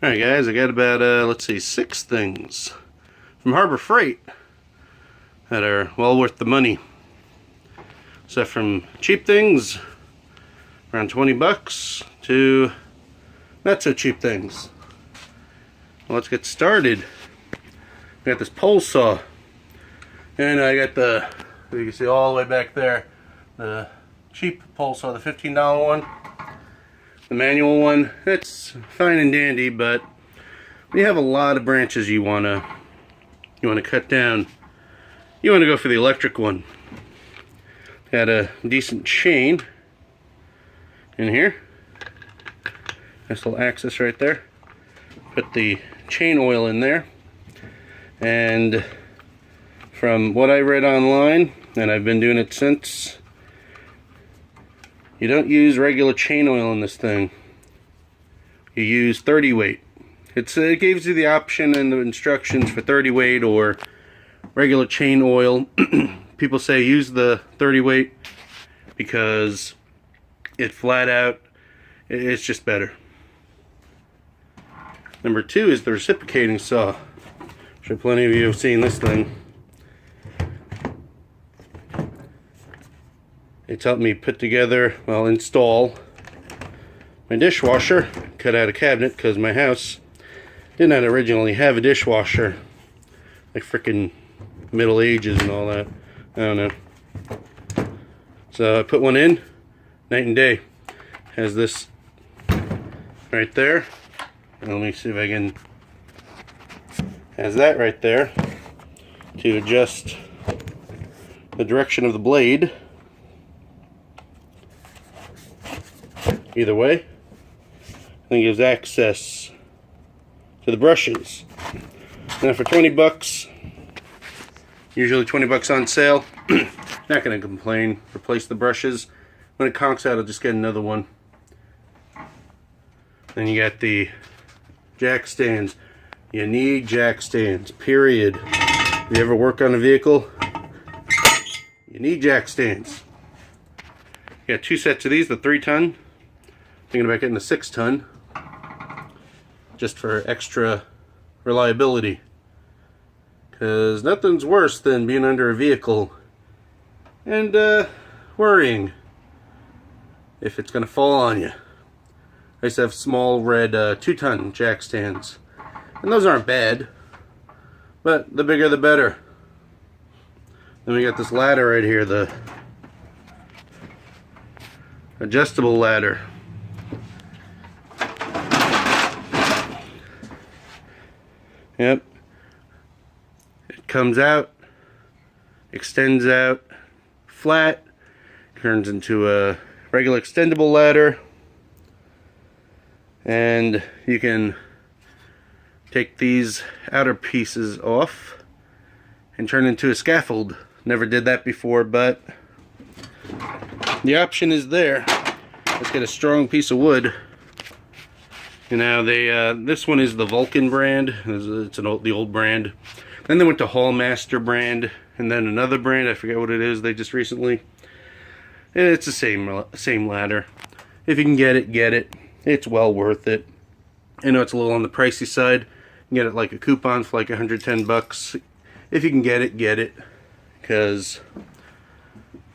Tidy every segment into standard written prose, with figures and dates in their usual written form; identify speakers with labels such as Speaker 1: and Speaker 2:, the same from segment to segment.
Speaker 1: Alright guys, I got about, let's see, 6 things from Harbor Freight that are well worth the money. So from cheap things, around 20 bucks, to not so cheap things. Well, let's get started. I got this pole saw, and I got the, you can see all the way back there, the cheap pole saw, the $15 one. The manual one, it's fine and dandy, but when you have a lot of branches you wanna cut down, you wanna go for the electric one. Got a decent chain in here. Nice little axis right there. Put the chain oil in there, and from what I read online, and I've been doing it since, you don't use regular chain oil in this thing. You use 30 weight. It gives you the option and the instructions for 30 weight or regular chain oil. People say use the 30 weight because it flat out, it's just better. Number 2 is the reciprocating saw. I'm sure plenty of you have seen this thing. It's helped me put together, well, install my dishwasher. Cut out a cabinet because my house did not originally have a dishwasher. Like frickin' Middle Ages and all that. I don't know. So I put one in, night and day. Has this right there. And let me see if I can. Has that right there to adjust the direction of the blade. Either way, and gives access to the brushes. Now for 20 bucks, usually 20 bucks on sale, not gonna complain. Replace the brushes. When it conks out, I'll just get another one. Then you got the jack stands. You need jack stands, period. If you ever work on a vehicle, you need jack stands. You got 2 sets of these, the 3-ton. Thinking about getting a 6-ton just for extra reliability, because nothing's worse than being under a vehicle and worrying if it's gonna fall on you. I used to have small red 2-ton jack stands, and those aren't bad, but the bigger the better. Then we got this ladder right here, the adjustable ladder. Yep, it comes out, extends out, flat, turns into a regular extendable ladder, and you can take these outer pieces off and turn into a scaffold. Never did that before, but the option is there. Let's get a strong piece of wood. You know, this one is the Vulcan brand. It's the old brand. Then they went to Hallmaster brand, and then another brand. I forget what it is. They just recently. It's the same ladder. If you can get it, get it. It's well worth it. I know it's a little on the pricey side. You can get it like a coupon for like 110 bucks. If you can get it, get it, because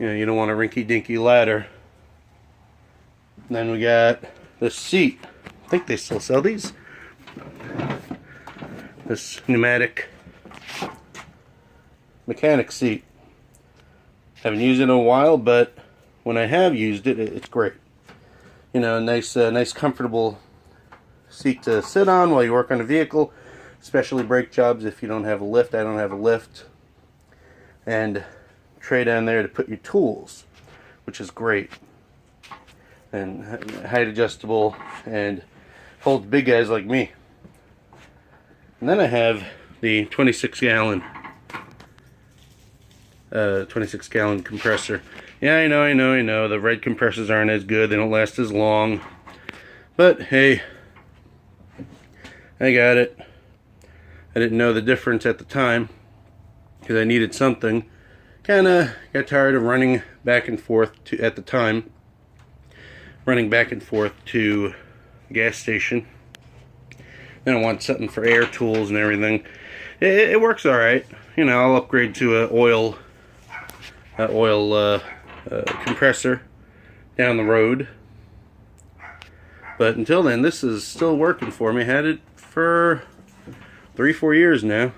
Speaker 1: you don't want a rinky-dinky ladder. And then we got the seat. I think they still sell these. This pneumatic mechanic seat. Haven't used it in a while, but when I have used it, it's great. You know, a nice comfortable seat to sit on while you work on a vehicle, especially brake jobs if you don't have a lift. I don't have a lift. And tray down there to put your tools, which is great. And height adjustable, and holds big guys like me. And then I have the 26 gallon compressor. Yeah, I know. The red compressors aren't as good. They don't last as long. But hey, I got it. I didn't know the difference at the time because I needed something. Kinda got tired of running back and forth at the time. Running back and forth to the gas station then I want something for air tools and everything. It works all right. You know, I'll upgrade to an oil compressor down the road. But until then, this is still working for me. Had it for 3-4 years now,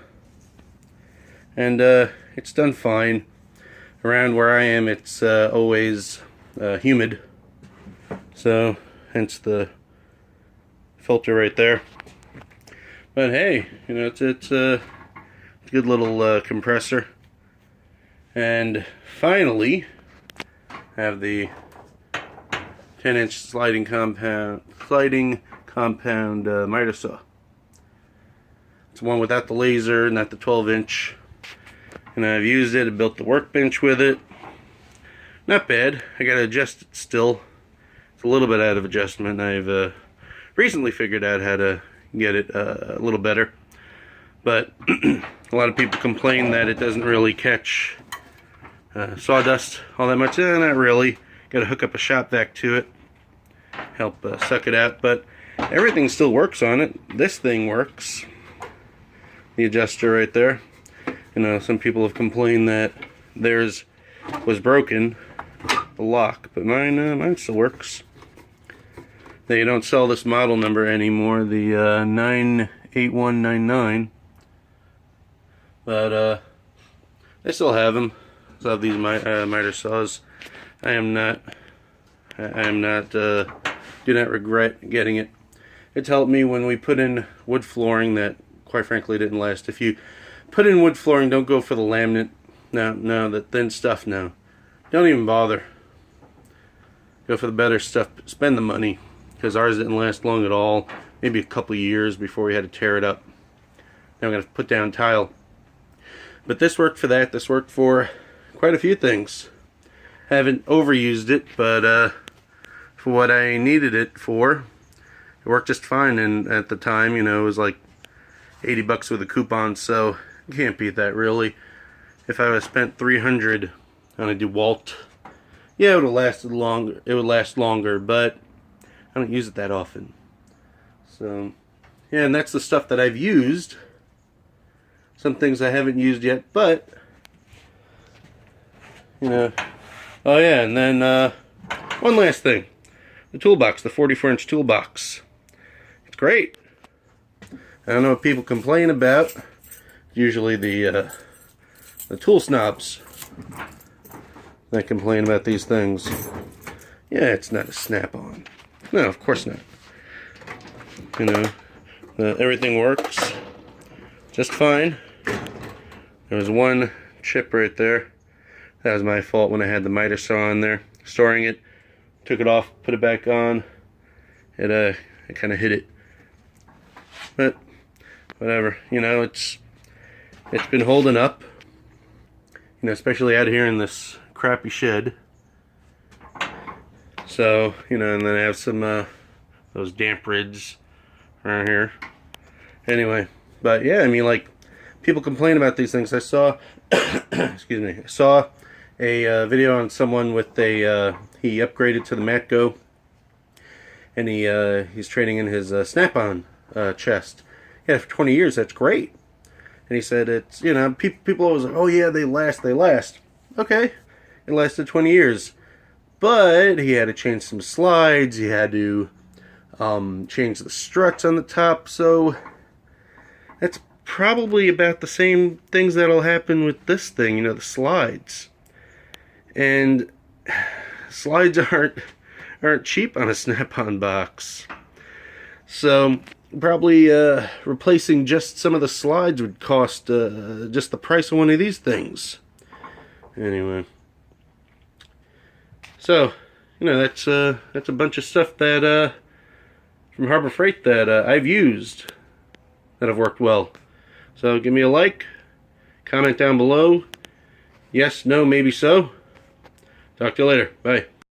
Speaker 1: and it's done fine. Around where I am, it's always humid, so hence the filter right there. But hey, you know, it's a good little compressor. And finally, I have the 10-inch sliding compound miter saw. It's the one without the laser, not the 12-inch. And I've used it. I built the workbench with it. Not bad. I gotta adjust it still. It's a little bit out of adjustment. I've recently figured out how to get it a little better. But a lot of people complain that it doesn't really catch sawdust all that much. Not really. Gotta hook up a shop vac to it. Help suck it out. But everything still works on it. This thing works. The adjuster right there. You know, some people have complained that theirs was broken, the lock, but mine still works. They don't sell this model number anymore, the 98199, but they still have them. Still have these miter saws. I do not regret getting it. It's helped me when we put in wood flooring that, quite frankly, didn't last. If you put in wood flooring, don't go for the laminate. No, the thin stuff, no. Don't even bother. Go for the better stuff. Spend the money, because ours didn't last long at all. Maybe a couple of years before we had to tear it up. Now I'm going to put down tile. But this worked for that. This worked for quite a few things. Haven't overused it, but for what I needed it for, it worked just fine. And at the time, you know, it was like 80 bucks with a coupon, so you can't beat that really. If I would have spent 300 on a DeWalt, yeah, it would have lasted longer. It would last longer, but I don't use it that often. So yeah, and that's the stuff that I've used. Some things I haven't used yet, but you know. Oh yeah, and then one last thing. The Toolbox, the 44-inch Toolbox. It's great. I don't know what people complain about. Usually the tool snobs that complain about these things. Yeah, it's not a snap-on. No, of course not. You know, everything works just fine. There was one chip right there. That was my fault when I had the miter saw on there, storing it. Took it off, put it back on. It kind of hit it. But whatever, you know, it's been holding up. You know, especially out here in this crappy shed. So, you know, and then I have some those damp rids around here. Anyway, but yeah, I mean, like, people complain about these things. I saw, excuse me, I saw a video on someone with a, he upgraded to the Matco, and he's trading in his Snap-on chest. Yeah, for 20 years, that's great. And he said it's, you know, people always like, oh yeah, they last. Okay, it lasted 20 years. But he had to change some slides, he had to change the struts on the top, so that's probably about the same things that'll happen with this thing, you know, the slides. And slides aren't cheap on a Snap-on box. So probably replacing just some of the slides would cost just the price of one of these things. Anyway, so you know, that's a bunch of stuff that from Harbor Freight that I've used that have worked well. So give me a like, comment down below. Yes, no, maybe so. Talk to you later. Bye.